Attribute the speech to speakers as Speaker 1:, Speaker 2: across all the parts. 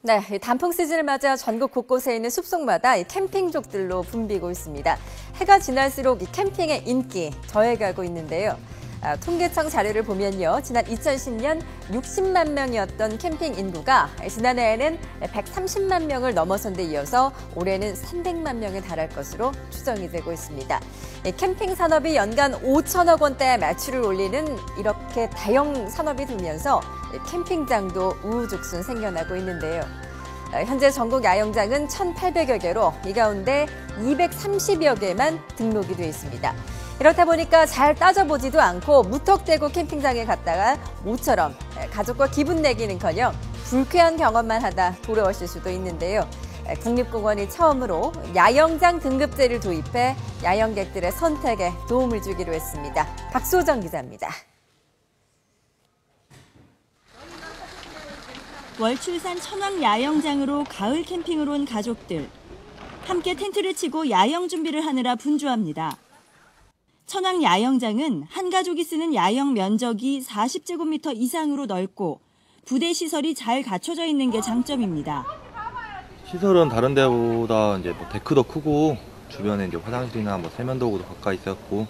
Speaker 1: 네, 단풍 시즌을 맞아 전국 곳곳에 있는 숲속마다 캠핑족들로 붐비고 있습니다. 해가 지날수록 이 캠핑의 인기 저해가고 있는데요. 통계청 자료를 보면요. 지난 2010년 60만 명이었던 캠핑 인구가 지난해에는 130만 명을 넘어선 데 이어서 올해는 300만 명에 달할 것으로 추정이 되고 있습니다. 캠핑 산업이 연간 5천억 원대 매출을 올리는 이렇게 대형 산업이 되면서 캠핑장도 우후죽순 생겨나고 있는데요. 현재 전국 야영장은 1,800여 개로 이 가운데 230여 개만 등록이 돼 있습니다. 이렇다 보니까 잘 따져보지도 않고 무턱대고 캠핑장에 갔다가 모처럼 가족과 기분 내기는커녕 불쾌한 경험만 하다 돌아오실 수도 있는데요. 국립공원이 처음으로 야영장 등급제를 도입해 야영객들의 선택에 도움을 주기로 했습니다. 박소정 기자입니다.
Speaker 2: 월출산 천왕 야영장으로 가을 캠핑을 온 가족들. 함께 텐트를 치고 야영 준비를 하느라 분주합니다. 천왕 야영장은 한 가족이 쓰는 야영 면적이 40제곱미터 이상으로 넓고 부대 시설이 잘 갖춰져 있는 게 장점입니다.
Speaker 3: 시설은 다른 데보다 이제 데크도 크고 주변에 이제 화장실이나 세면도구도 가까이 있었고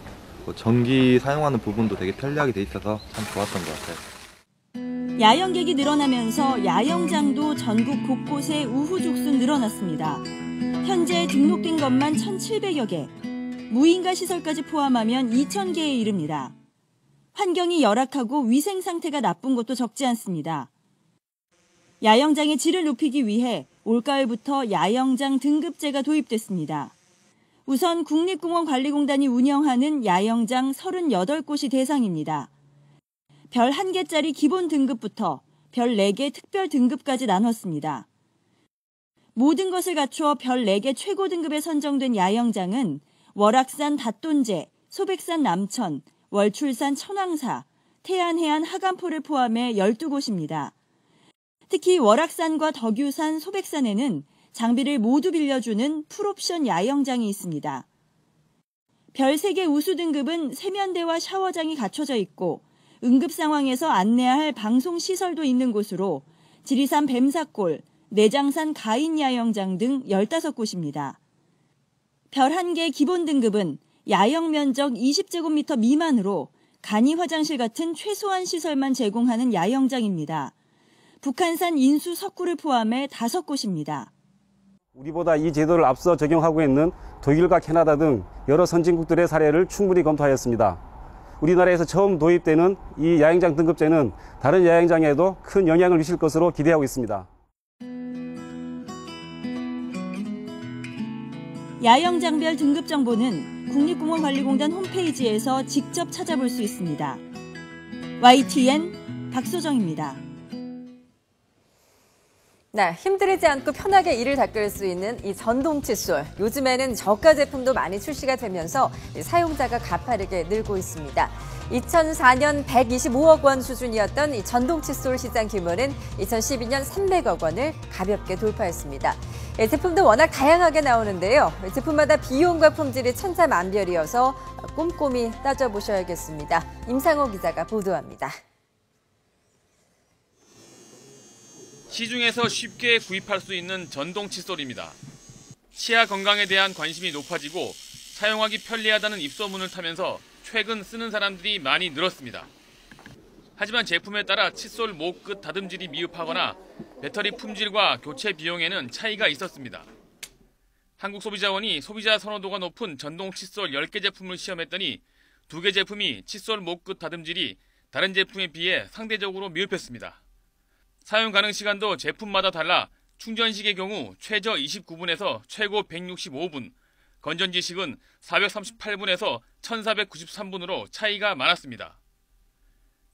Speaker 3: 전기 사용하는 부분도 되게 편리하게 돼 있어서 참 좋았던 것 같아요.
Speaker 2: 야영객이 늘어나면서 야영장도 전국 곳곳에 우후죽순 늘어났습니다. 현재 등록된 것만 1,700여 개, 무인가 시설까지 포함하면 2,000개에 이릅니다. 환경이 열악하고 위생 상태가 나쁜 것도 적지 않습니다. 야영장의 질을 높이기 위해 올가을부터 야영장 등급제가 도입됐습니다. 우선 국립공원관리공단이 운영하는 야영장 38곳이 대상입니다. 별 1개짜리 기본 등급부터 별 4개 특별 등급까지 나눴습니다. 모든 것을 갖추어 별 4개 최고 등급에 선정된 야영장은 월악산 닷돈제, 소백산 남천, 월출산 천왕사, 태안해안 하간포를 포함해 12곳입니다. 특히 월악산과 덕유산, 소백산에는 장비를 모두 빌려주는 풀옵션 야영장이 있습니다. 별 3개 우수 등급은 세면대와 샤워장이 갖춰져 있고 응급 상황에서 안내해야 할 방송시설도 있는 곳으로 지리산 뱀사골, 내장산 가인야영장 등 15곳입니다. 별 1개 기본 등급은 야영 면적 20제곱미터 미만으로 간이 화장실 같은 최소한 시설만 제공하는 야영장입니다. 북한산 인수 석굴을 포함해 5곳입니다.
Speaker 4: 우리보다 이 제도를 앞서 적용하고 있는 독일과 캐나다 등 여러 선진국들의 사례를 충분히 검토하였습니다. 우리나라에서 처음 도입되는 이 야영장 등급제는 다른 야영장에도 큰 영향을 미칠 것으로 기대하고 있습니다.
Speaker 2: 야영장별 등급 정보는 국립공원관리공단 홈페이지에서 직접 찾아볼 수 있습니다. YTN 박소정입니다.
Speaker 1: 네, 힘들이지 않고 편하게 이를 닦을 수 있는 이 전동 칫솔. 요즘에는 저가 제품도 많이 출시가 되면서 사용자가 가파르게 늘고 있습니다. 2004년 125억 원 수준이었던 이 전동 칫솔 시장 규모는 2012년 300억 원을 가볍게 돌파했습니다. 제품도 워낙 다양하게 나오는데요. 제품마다 비용과 품질이 천차만별이어서 꼼꼼히 따져보셔야겠습니다. 임상호 기자가 보도합니다.
Speaker 5: 시중에서 쉽게 구입할 수 있는 전동 칫솔입니다. 치아 건강에 대한 관심이 높아지고 사용하기 편리하다는 입소문을 타면서 최근 쓰는 사람들이 많이 늘었습니다. 하지만 제품에 따라 칫솔 목 끝 다듬질이 미흡하거나 배터리 품질과 교체 비용에는 차이가 있었습니다. 한국소비자원이 소비자 선호도가 높은 전동 칫솔 10개 제품을 시험했더니 2개 제품이 칫솔 목 끝 다듬질이 다른 제품에 비해 상대적으로 미흡했습니다. 사용 가능 시간도 제품마다 달라 충전식의 경우 최저 29분에서 최고 165분, 건전지식은 438분에서 1493분으로 차이가 많았습니다.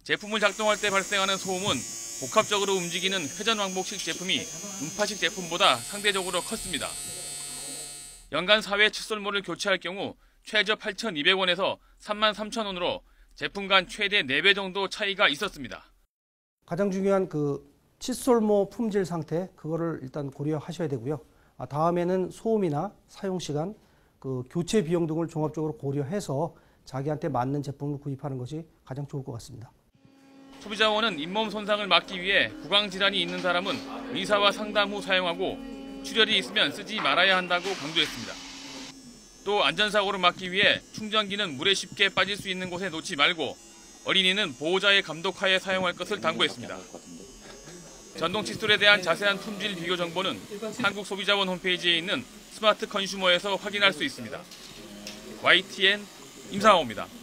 Speaker 5: 제품을 작동할 때 발생하는 소음은 복합적으로 움직이는 회전왕복식 제품이 음파식 제품보다 상대적으로 컸습니다. 연간 4회 칫솔모를 교체할 경우 최저 8,200원에서 33,000원으로 제품 간 최대 4배 정도 차이가 있었습니다.
Speaker 6: 가장 중요한 칫솔모 품질 상태, 그거를 일단 고려하셔야 되고요. 다음에는 소음이나 사용시간, 교체 비용 등을 종합적으로 고려해서 자기한테 맞는 제품을 구입하는 것이 가장 좋을 것 같습니다.
Speaker 5: 소비자원은 잇몸 손상을 막기 위해 구강 질환이 있는 사람은 의사와 상담 후 사용하고 출혈이 있으면 쓰지 말아야 한다고 강조했습니다. 또 안전사고를 막기 위해 충전기는 물에 쉽게 빠질 수 있는 곳에 놓지 말고 어린이는 보호자의 감독하에 사용할 것을 당부했습니다. 전동 칫솔에 대한 자세한 품질 비교 정보는 한국소비자원 홈페이지에 있는 스마트 컨슈머에서 확인할 수 있습니다. YTN 임상호입니다.